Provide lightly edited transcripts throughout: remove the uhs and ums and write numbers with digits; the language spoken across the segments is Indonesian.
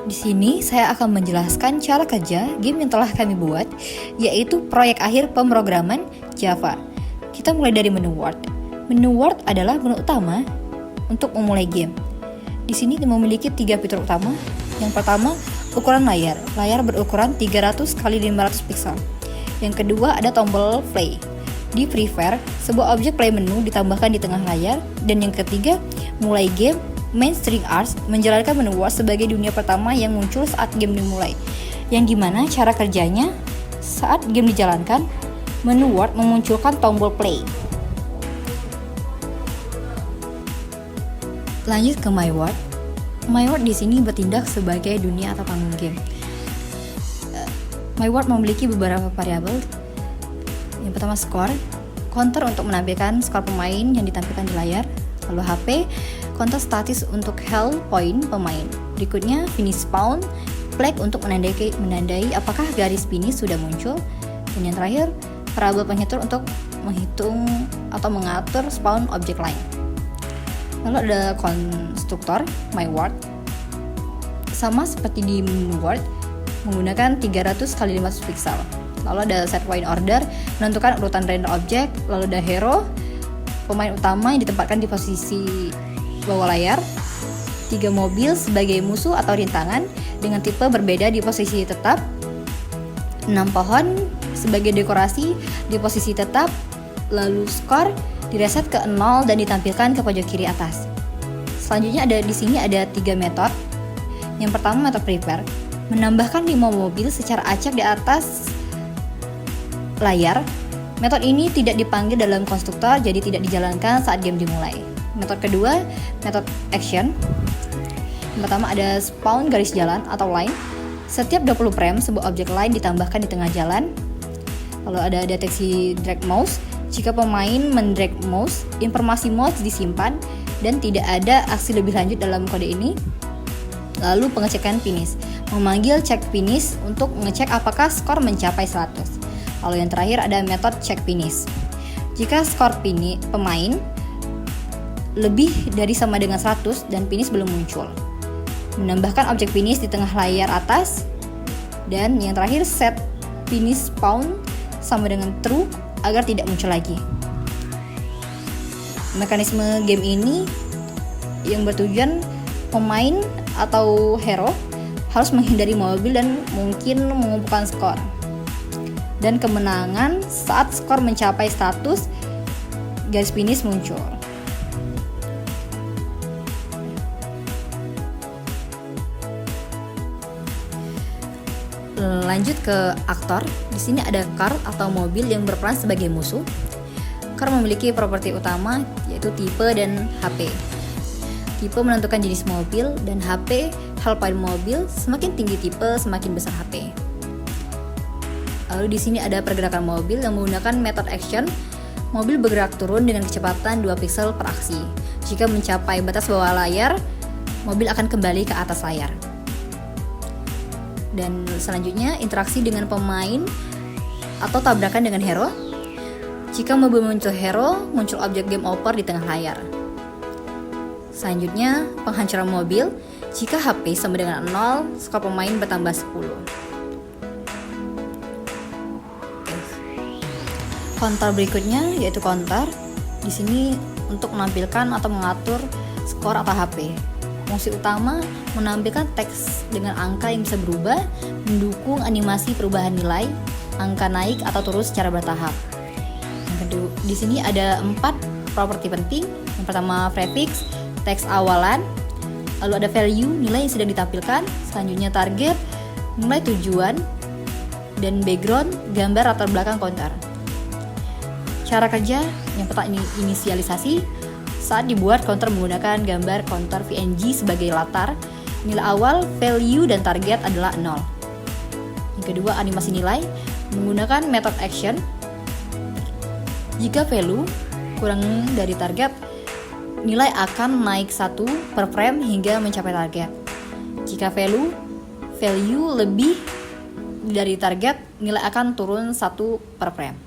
Di sini saya akan menjelaskan cara kerja game yang telah kami buat, yaitu proyek akhir pemrograman Java. Kita mulai dari menu Word. Menu Word adalah menu utama untuk memulai game. Di sini memiliki 3 fitur utama. Yang pertama, ukuran layar. Layar berukuran 300 x 500 pixel. Yang kedua, ada tombol play. Di Prefer, sebuah objek play menu ditambahkan di tengah layar. Dan yang ketiga, mulai game. Main String Arts menjalankan menu Word sebagai dunia pertama yang muncul saat game dimulai, yang dimana cara kerjanya saat game dijalankan, menu Word memunculkan tombol play. Lanjut ke My Word. My Word di sini bertindak sebagai dunia atau panggung game. My Word memiliki beberapa variabel. Yang pertama score, counter untuk menampilkan skor pemain yang ditampilkan di layar. Lalu HP, counter statis untuk health point pemain. Berikutnya finish spawn, flag untuk menandai apakah garis finish sudah muncul. Dan yang terakhir, variabel penghitung untuk menghitung atau mengatur spawn objek lain. Lalu ada konstruktor My Word. Sama seperti di menu Word, menggunakan 300 x 500 pixel. Lalu ada set point order, menentukan urutan random objek. Lalu ada hero, pemain utama yang ditempatkan di posisi bawah layar. 3 mobil sebagai musuh atau rintangan dengan tipe berbeda di posisi tetap. 6 pohon sebagai dekorasi di posisi tetap. Lalu skor direset ke 0 dan ditampilkan ke pojok kiri atas. Selanjutnya di sini ada 3 metode. Yang pertama metode prepare, menambahkan 5 mobil secara acak di atas layar. Metode ini tidak dipanggil dalam konstruktor, jadi tidak dijalankan saat game dimulai. Metode kedua, metode action. Yang pertama ada spawn garis jalan atau line. Setiap 20 frame, sebuah objek line ditambahkan di tengah jalan. Lalu ada deteksi drag mouse. Jika pemain mendrag mouse, informasi mouse disimpan dan tidak ada aksi lebih lanjut dalam kode ini. Lalu pengecekan finish, memanggil check finish untuk mengecek apakah skor mencapai 100. Lalu yang terakhir ada metode check finish. Jika skor pemain lebih dari sama dengan 100 dan finish belum muncul, menambahkan objek finish di tengah layar atas. Dan yang terakhir set finish spawn sama dengan true agar tidak muncul lagi. Mekanisme game ini yang bertujuan pemain atau hero harus menghindari mobil dan mungkin mengumpulkan skor. Dan kemenangan saat skor mencapai status garis finish muncul. Lanjut ke aktor. Di sini ada car atau mobil yang berperan sebagai musuh. Car memiliki properti utama yaitu tipe dan HP. Tipe menentukan jenis mobil dan HP health point mobil. Semakin tinggi tipe, semakin besar HP. Lalu di sini ada pergerakan mobil yang menggunakan method action. Mobil bergerak turun dengan kecepatan 2 pixel per aksi. Jika mencapai batas bawah layar, mobil akan kembali ke atas layar. Dan selanjutnya interaksi dengan pemain atau tabrakan dengan hero. Jika mobil muncul hero, muncul objek game over di tengah layar. Selanjutnya penghancuran mobil. Jika HP sama dengan 0, skor pemain bertambah 10. Counter berikutnya yaitu counter. Di sini untuk menampilkan atau mengatur skor atau HP. Fungsi utama menampilkan teks dengan angka yang bisa berubah, mendukung animasi perubahan nilai, angka naik atau turun secara bertahap. Yang kedua, di sini ada 4 properti penting. Yang pertama prefix, teks awalan, lalu ada value, nilai yang sedang ditampilkan, selanjutnya target, nilai tujuan, dan background, gambar latar belakang counter. Cara kerja yang pertama inisialisasi. Saat dibuat, counter menggunakan gambar counter PNG sebagai latar. Nilai awal, value, dan target adalah 0. Yang kedua, animasi nilai menggunakan method action. Jika value kurang dari target, nilai akan naik 1 per frame hingga mencapai target. Jika value lebih dari target, nilai akan turun 1 per frame.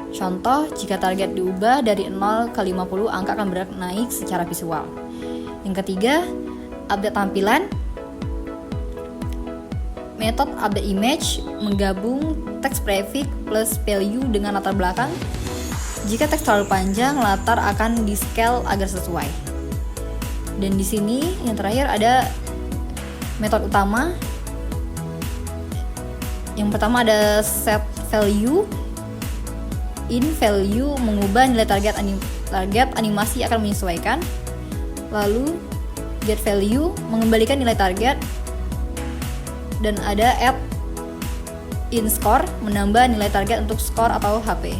Contoh, jika target diubah dari 0 ke 50, angka akan bergerak naik secara visual. Yang ketiga, update tampilan. Method update image menggabung text prefix plus value dengan latar belakang. Jika teks terlalu panjang, latar akan di-scale agar sesuai. Dan di sini yang terakhir ada metode utama. Yang pertama ada set value. In value mengubah nilai target animasi akan menyesuaikan. Lalu get value mengembalikan nilai target. Dan ada add in score menambah nilai target untuk skor atau HP.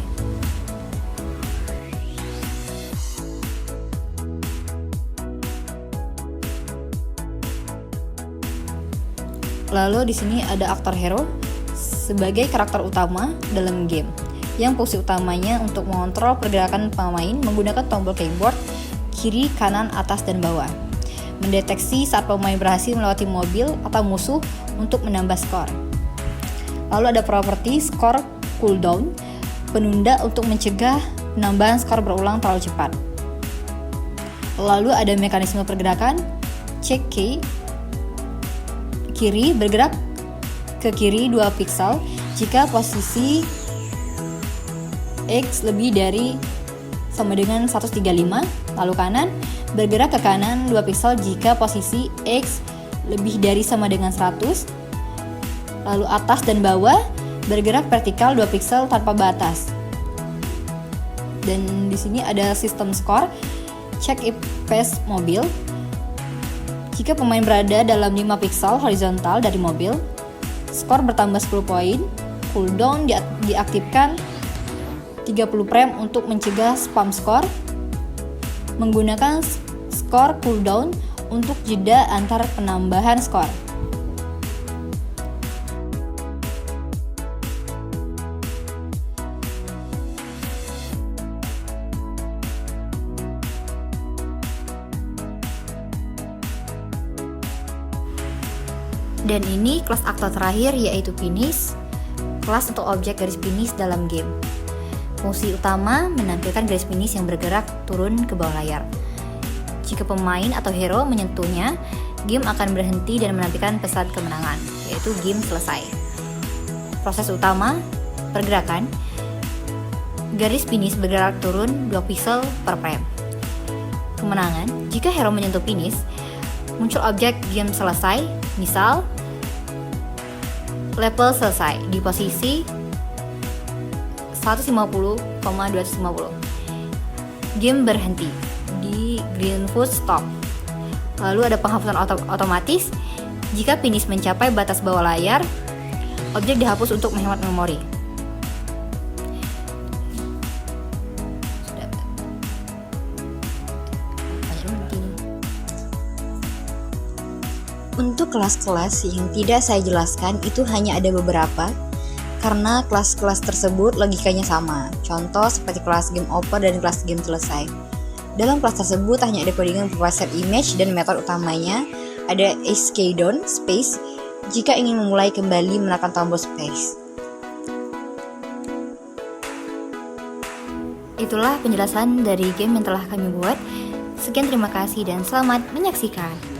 Lalu di sini ada aktor hero sebagai karakter utama dalam game, yang fungsi utamanya untuk mengontrol pergerakan pemain menggunakan tombol keyboard kiri, kanan, atas, dan bawah. Mendeteksi saat pemain berhasil melewati mobil atau musuh untuk menambah skor. Lalu ada properti skor cooldown, penunda untuk mencegah penambahan skor berulang terlalu cepat. Lalu ada mekanisme pergerakan, check key, kiri bergerak ke kiri 2 pixel jika posisi X lebih dari sama dengan 135, lalu kanan bergerak ke kanan 2 pixel jika posisi X lebih dari sama dengan 100, lalu atas dan bawah bergerak vertikal 2 pixel tanpa batas. Dan di sini ada sistem skor, check if pass mobil. Jika pemain berada dalam 5 pixel horizontal dari mobil, skor bertambah 10 poin. Cooldown diaktifkan 30 frame untuk mencegah spam skor. Menggunakan skor cooldown untuk jeda antar penambahan skor. Dan ini kelas aktor terakhir, yaitu finish, kelas untuk objek garis finish dalam game. Fungsi utama menampilkan garis finish yang bergerak turun ke bawah layar. Jika pemain atau hero menyentuhnya, game akan berhenti dan menampilkan pesan kemenangan, yaitu game selesai. Proses utama, pergerakan. Garis finish bergerak turun 2 pixel per frame. Kemenangan, jika hero menyentuh finish, muncul objek game selesai, misal level selesai di posisi 150,250. Game berhenti di Greenfoot Stop. Lalu ada penghapusan otomatis. Jika finish mencapai batas bawah layar, objek dihapus untuk menghemat memori. Untuk kelas-kelas yang tidak saya jelaskan itu hanya ada beberapa, karena kelas-kelas tersebut logikanya sama. Contoh seperti kelas game over dan kelas game selesai. Dalam kelas tersebut hanya ada codingan berupa set image dan metode utamanya ada escape down space jika ingin memulai kembali menekan tombol space. Itulah penjelasan dari game yang telah kami buat. Sekian, terima kasih dan selamat menyaksikan.